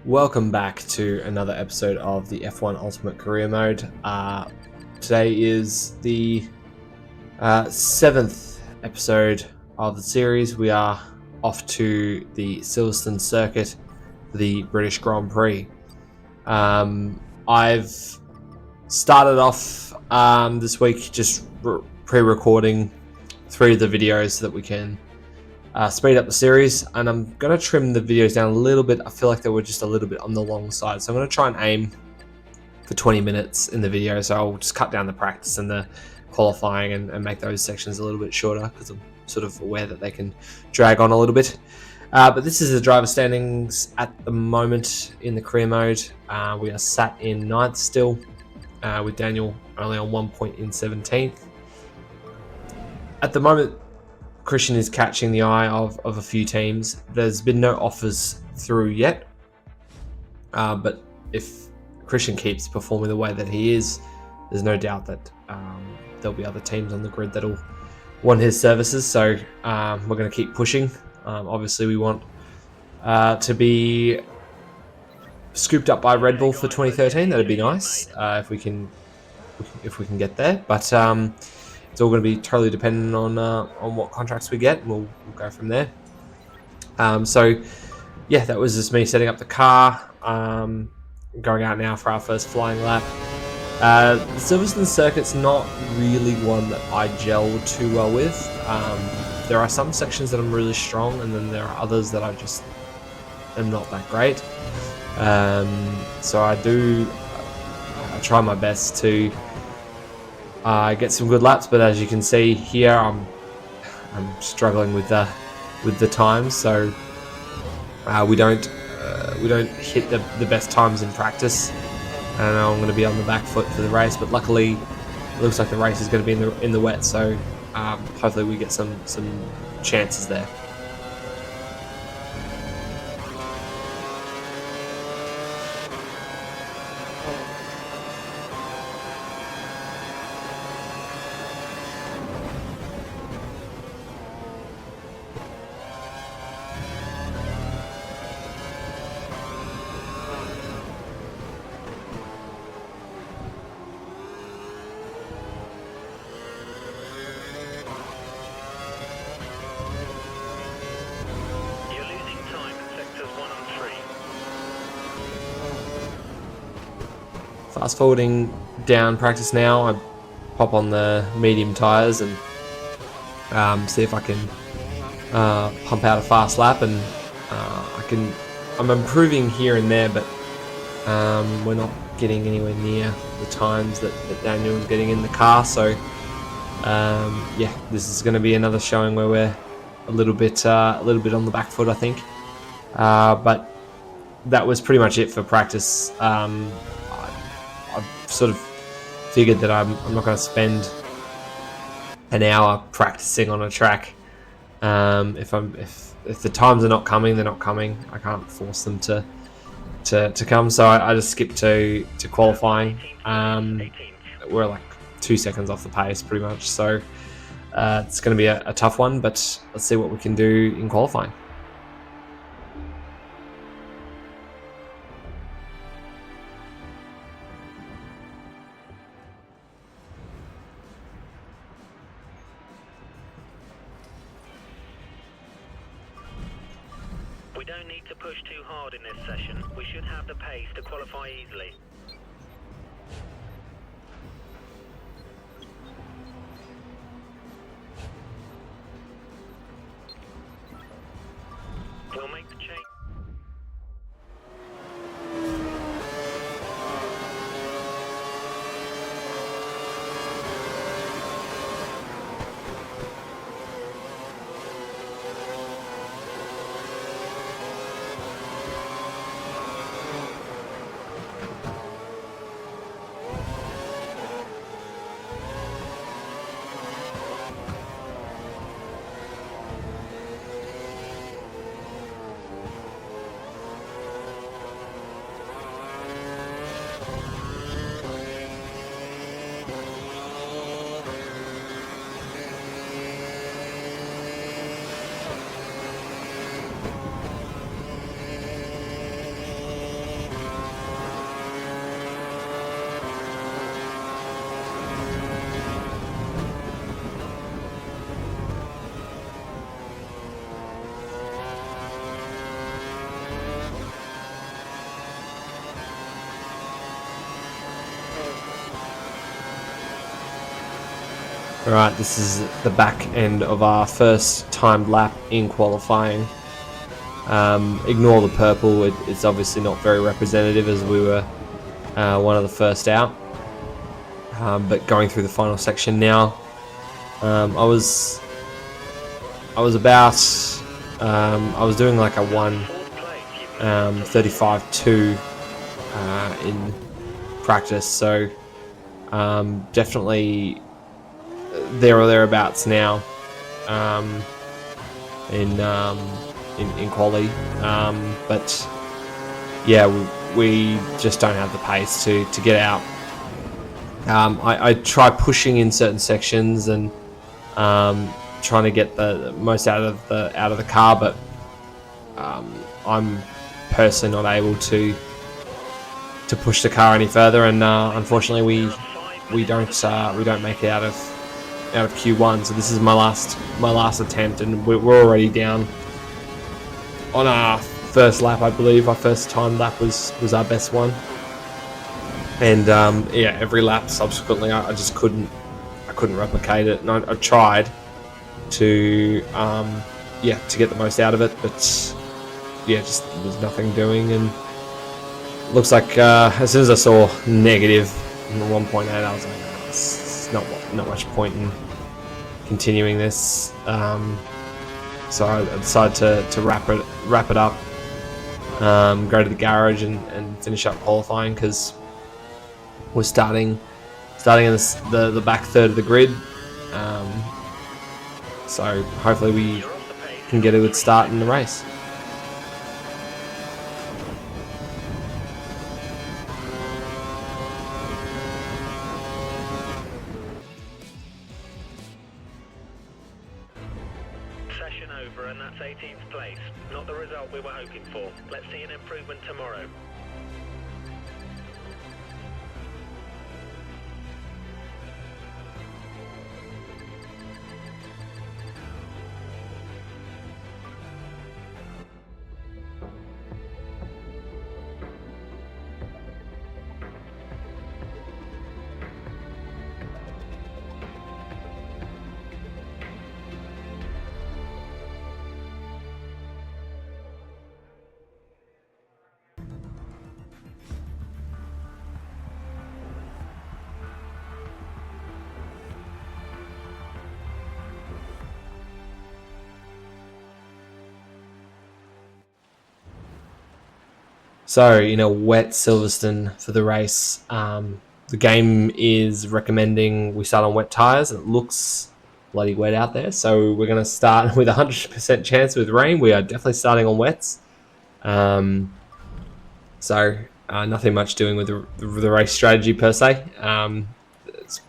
Welcome back to another episode of the F1 Ultimate Career Mode. Today is the 7th episode of the series. We are off to the Silverstone circuit for the British Grand Prix. I've started off this week just pre-recording 3 of the videos so that we can speed up the series, and I'm going to trim the videos down a little bit. I feel like they were just a little bit on the long side, so I'm going to try and aim for 20 minutes in the video, so I'll just cut down the practice and the qualifying and make those sections a little bit shorter, because I'm sort of aware that they can drag on a little bit. But this is the driver standings at the moment in the career mode. We are sat in 9th still, with Daniel only on 1 point in 17th. At the moment, Christian is catching the eye of a few teams. There's been no offers through yet, but if Christian keeps performing the way that he is, there's no doubt that there'll be other teams on the grid that'll want his services. So we're going to keep pushing. Obviously, we want to be scooped up by Red Bull for 2013. That'd be nice if we can get there. But it's all going to be totally dependent on what contracts we get. We'll go from there. So, yeah, that was just me setting up the car. Going out now for our first flying lap. The Silverstone circuit's not really one that I gel too well with. There are some sections that I'm really strong, and then there are others that I just am not that great. So I try my best to get some good laps, but as you can see here, I'm struggling with the times. So we don't hit the best times in practice, and I'm going to be on the back foot for the race. But luckily, it looks like the race is going to be in the wet, so hopefully we get some chances there. Fast forwarding down practice now, I pop on the medium tyres and see if I can pump out a fast lap, and I'm improving here and there, but we're not getting anywhere near the times that Daniel is getting in the car. So yeah, this is going to be another showing where we're a little bit on the back foot, I think. But that was pretty much it for practice. I've sort of figured that I'm not going to spend an hour practicing on a track. If the times are not coming, they're not coming. I can't force them to come. So I just skip to qualifying. We're like 2 seconds off the pace, pretty much. So it's going to be a tough one, but let's see what we can do in qualifying. We don't need to push too hard in this session. We should have the pace to qualify easily. We'll make the change. Alright, this is the back end of our first timed lap in qualifying. Ignore the purple, it's obviously not very representative as we were one of the first out. But going through the final section now, I was doing like a 1:35.2 in practice, so definitely there or thereabouts now in quali, but yeah, we just don't have the pace to get out. I try pushing in certain sections and trying to get the most out of the car, but I'm personally not able to push the car any further, and unfortunately we don't make it out of Q1. So this is my last attempt, and we're already down on our first lap. I believe our first time lap was our best one, and yeah, every lap subsequently I just couldn't replicate it, and I tried to get the most out of it, but yeah, just there was nothing doing. And looks like as soon as I saw negative 1.8, I was like, it's not much point in continuing this. So I decided to wrap it up, go to the garage and finish up qualifying, because we're starting in the back third of the grid. So hopefully we can get a good start in the race. Session over, and that's 18th place. Not the result we were hoping for. Let's see an improvement tomorrow. So, in a wet Silverstone for the race, the game is recommending we start on wet tyres. It looks bloody wet out there, so we're going to start with 100% chance with rain. We are definitely starting on wets. So, nothing much doing with the race strategy per se. It's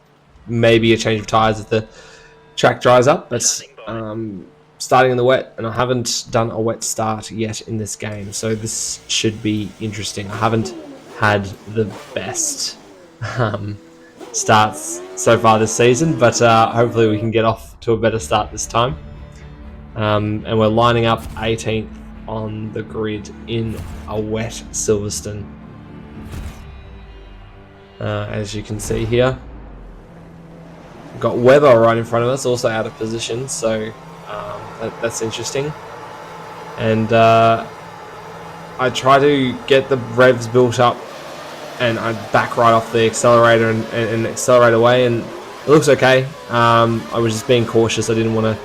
maybe a change of tyres if the track dries up, but starting in the wet, and I haven't done a wet start yet in this game, so this should be interesting. I haven't had the best starts so far this season, but hopefully we can get off to a better start this time. And we're lining up 18th on the grid in a wet Silverstone, as you can see here. We've got Weber right in front of us, also out of position, so that's interesting. And I try to get the revs built up, and I back right off the accelerator and accelerate away, and it looks okay. I was just being cautious. I didn't want to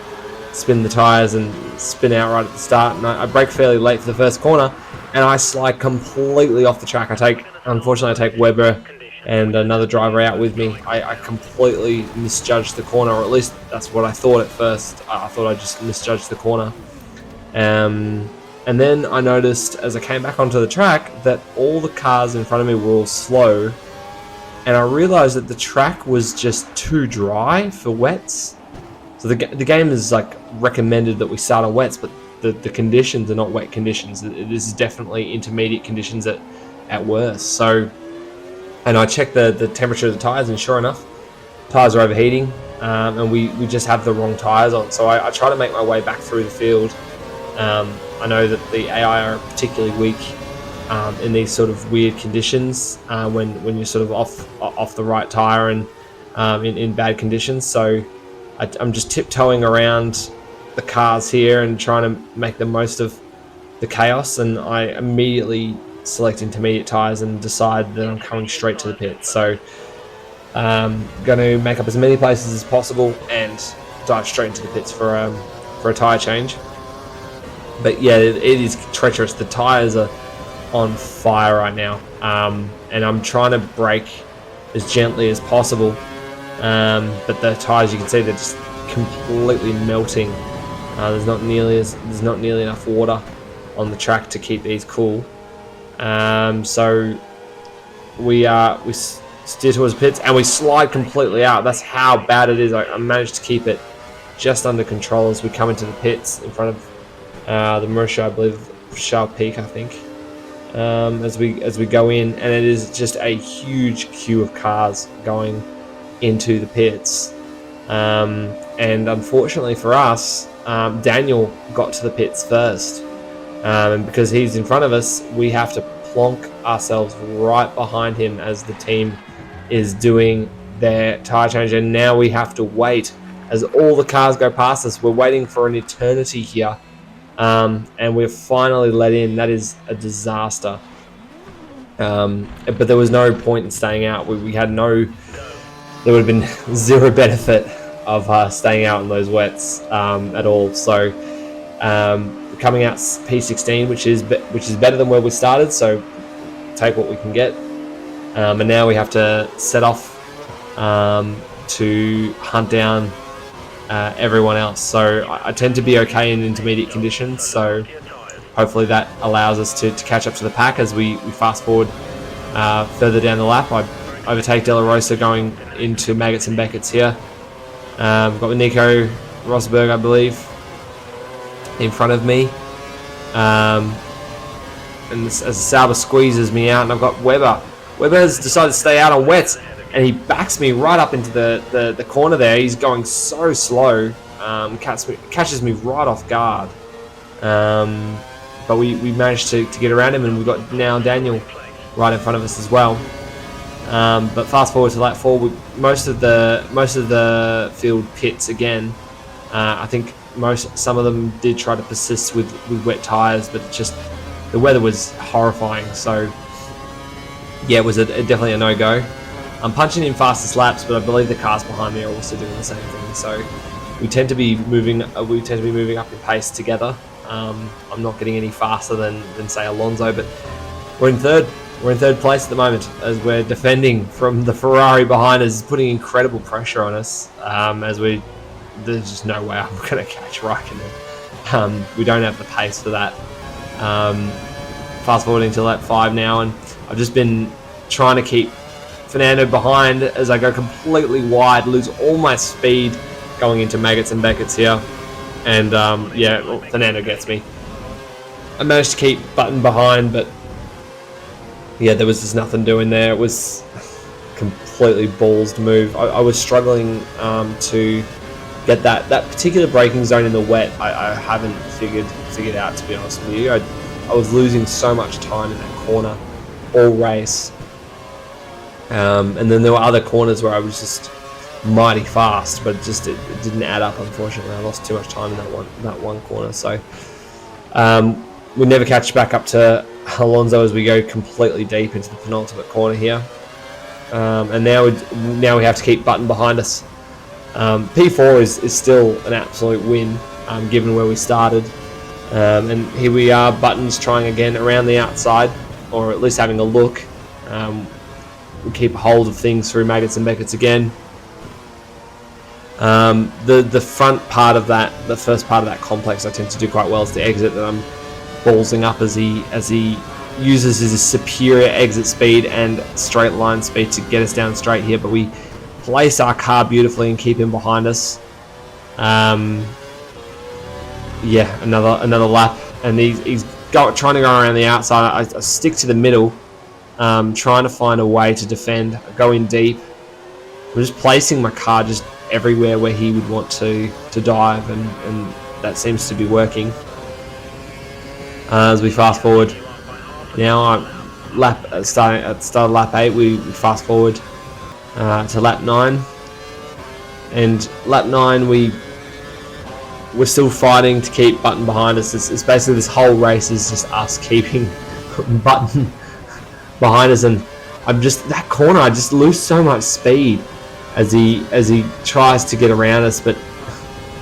spin the tyres and spin out right at the start, and I brake fairly late for the first corner, and I slide completely off the track. Unfortunately I take Weber and another driver out with me. I completely misjudged the corner, or at least that's what I thought at first. I thought I just misjudged the corner. And then I noticed as I came back onto the track that all the cars in front of me were all slow, and I realized that the track was just too dry for wets. So the game is like recommended that we start on wets, but the conditions are not wet conditions. This is definitely intermediate conditions at worst. So, and I checked the temperature of the tyres, and sure enough, tyres are overheating, and we just have the wrong tyres on. So I try to make my way back through the field. I know that the AI are particularly weak in these sort of weird conditions when you're sort of off the right tyre and in bad conditions. So I'm just tiptoeing around the cars here and trying to make the most of the chaos, and I immediately select intermediate tyres and decide that I'm coming straight to the pits. So going to make up as many places as possible and dive straight into the pits for a tyre change. But yeah, it is treacherous. The tyres are on fire right now, and I'm trying to brake as gently as possible, but the tyres, you can see, they're just completely melting. There's not nearly enough water on the track to keep these cool. So we steer towards pits and we slide completely out. That's how bad it is. I managed to keep it just under control as we come into the pits in front of the Marisha, I believe, Peak, I think. As we go in, and it is just a huge queue of cars going into the pits. And unfortunately for us, Daniel got to the pits first, and because he's in front of us, we have to plonk ourselves right behind him as the team is doing their tyre change, and now we have to wait as all the cars go past us. We're waiting for an eternity here, and we're finally let in. That is a disaster, but there was no point in staying out. We had no, there would have been zero benefit of staying out in those wets at all. So coming out P16, which is better than where we started, so take what we can get. And now we have to set off to hunt down everyone else. So I tend to be okay in intermediate conditions, so hopefully that allows us to catch up to the pack as we fast forward further down the lap. I overtake De La Rosa going into Maggots and Beckett's here. We've got Nico Rosberg, I believe, in front of me. And as Sauber squeezes me out, and I've got Webber. Webber has decided to stay out on wets, and he backs me right up into the corner there. He's going so slow, catches me right off guard. But we managed to get around him, and we've got now Daniel right in front of us as well. But fast forward to lap 4, most of the field pits again. I think some of them did try to persist with wet tyres, but just the weather was horrifying. So yeah, it was definitely a no-go. I'm punching in fastest laps, but I believe the cars behind me are also doing the same thing. So we tend to be moving up in pace together. I'm not getting any faster than say Alonso, but we're in third place at the moment as we're defending from the Ferrari behind us, putting incredible pressure on us. There's just no way I'm going to catch Raikkonen. We don't have the pace for that. Fast forwarding to lap 5 now, and I've just been trying to keep Fernando behind as I go completely wide, lose all my speed going into Maggots and Beckett's here, and Fernando gets me. I managed to keep Button behind, but yeah, there was just nothing doing there. It was completely ballsed move. I was struggling to get that particular braking zone in the wet. I haven't figured out, to be honest with you. I was losing so much time in that corner all race, and then there were other corners where I was just mighty fast, but it didn't add up. Unfortunately, I lost too much time in that one corner. So we never catch back up to Alonso as we go completely deep into the penultimate corner here, and now we have to keep Button behind us. P4 is still an absolute win, given where we started, and here we are. Button's trying again around the outside, or at least having a look. We keep a hold of things through Maggots and Beckett's again. The front part of that, the first part of that complex, I tend to do quite well. Is the exit that I'm ballsing up as he uses his superior exit speed and straight line speed to get us down straight here, but we place our car beautifully and keep him behind us. Another lap, and he's trying to go around the outside. I stick to the middle, trying to find a way to defend. I go in deep. I'm just placing my car just everywhere where he would want to dive, and that seems to be working. As we fast forward now, start lap 8, we fast forward to lap 9. And lap 9, we're still fighting to keep Button behind us. It's basically this whole race is just us keeping Button behind us, and that corner I just lose so much speed as he tries to get around us, but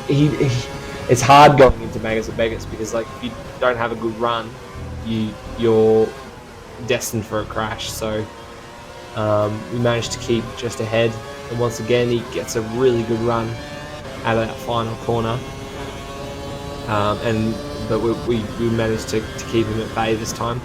it's hard going into Magus and Vegas because like if you don't have a good run, you're destined for a crash. So we managed to keep just ahead, and once again he gets a really good run out of that final corner, but we managed to keep him at bay this time.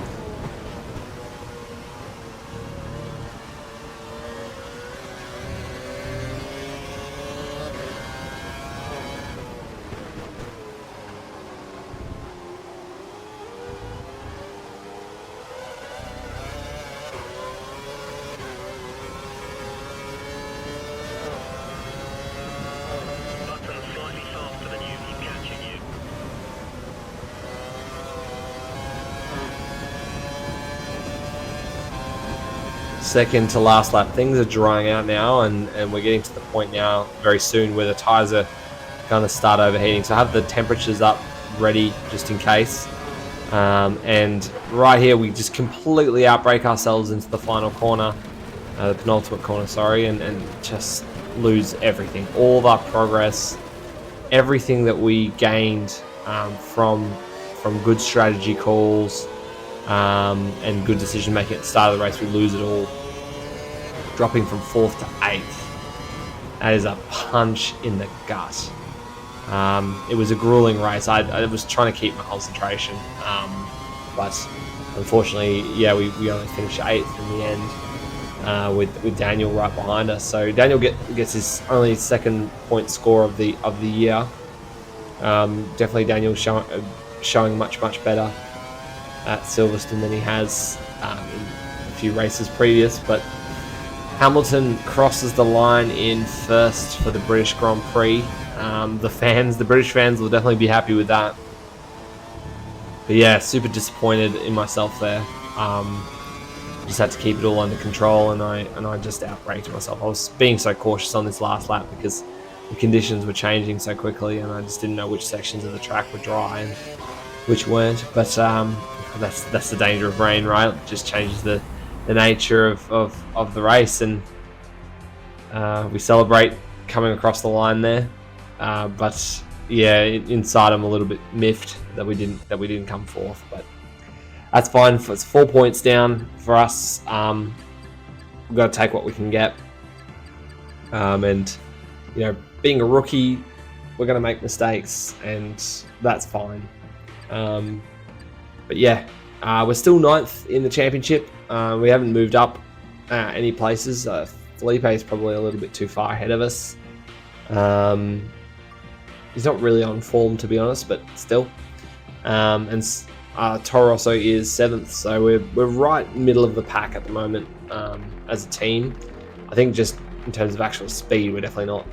Second to last lap. Things are drying out now, and we're getting to the point now very soon where the tyres are going to start overheating. So I have the temperatures up ready just in case. And right here we just completely outbrake ourselves into the final corner, the penultimate corner, sorry, and just lose everything. All of our progress, everything that we gained from good strategy calls and good decision making at the start of the race, we lose it all, dropping from 4th to 8th. That is a punch in the gut. It was a grueling race. I was trying to keep my concentration, but unfortunately, yeah, we only finished 8th in the end, with Daniel right behind us. So Daniel gets his only 2nd point score of the year. Definitely Daniel showing much better at Silverstone than he has in a few races previous, but Hamilton crosses the line in 1st for the British Grand Prix. The British fans will definitely be happy with that. But yeah, super disappointed in myself there. Just had to keep it all under control, and I just outbraked myself. I was being so cautious on this last lap because the conditions were changing so quickly, and I just didn't know which sections of the track were dry and which weren't. But that's the danger of rain, right? It just changes the nature of the race, and we celebrate coming across the line there. But yeah, inside I'm a little bit miffed that we didn't come 4th, but that's fine. It's 4 points down for us. We've got to take what we can get, and you know, being a rookie, we're going to make mistakes, and that's fine. But yeah, we're still 9th in the championship. We haven't moved up any places. Felipe is probably a little bit too far ahead of us. He's not really on form, to be honest, but still. And Toro Rosso is 7th, so we're right middle of the pack at the moment as a team. I think just in terms of actual speed, we're definitely not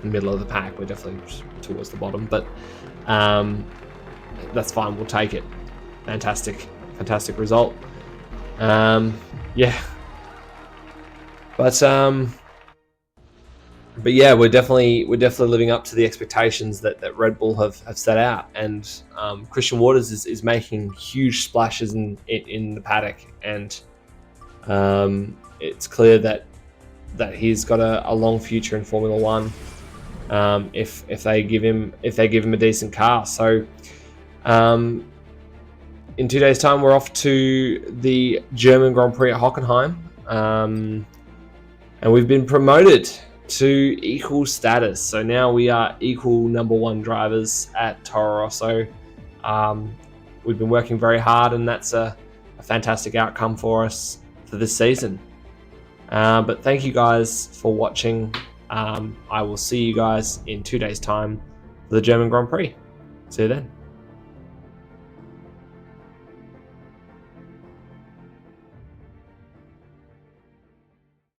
in the middle of the pack. We're definitely towards the bottom, but that's fine. We'll take it. Fantastic result. Yeah, but yeah, we're definitely living up to the expectations that Red Bull have set out, and Christian Waters is making huge splashes in the paddock, and it's clear that he's got a long future in Formula One if they give him a decent car. So in 2 days' time, we're off to the German Grand Prix at Hockenheim, and we've been promoted to equal status. So now we are equal #1 drivers at Toro Rosso. We've been working very hard, and that's a fantastic outcome for us for this season. But thank you guys for watching. I will see you guys in 2 days' time for the German Grand Prix. See you then.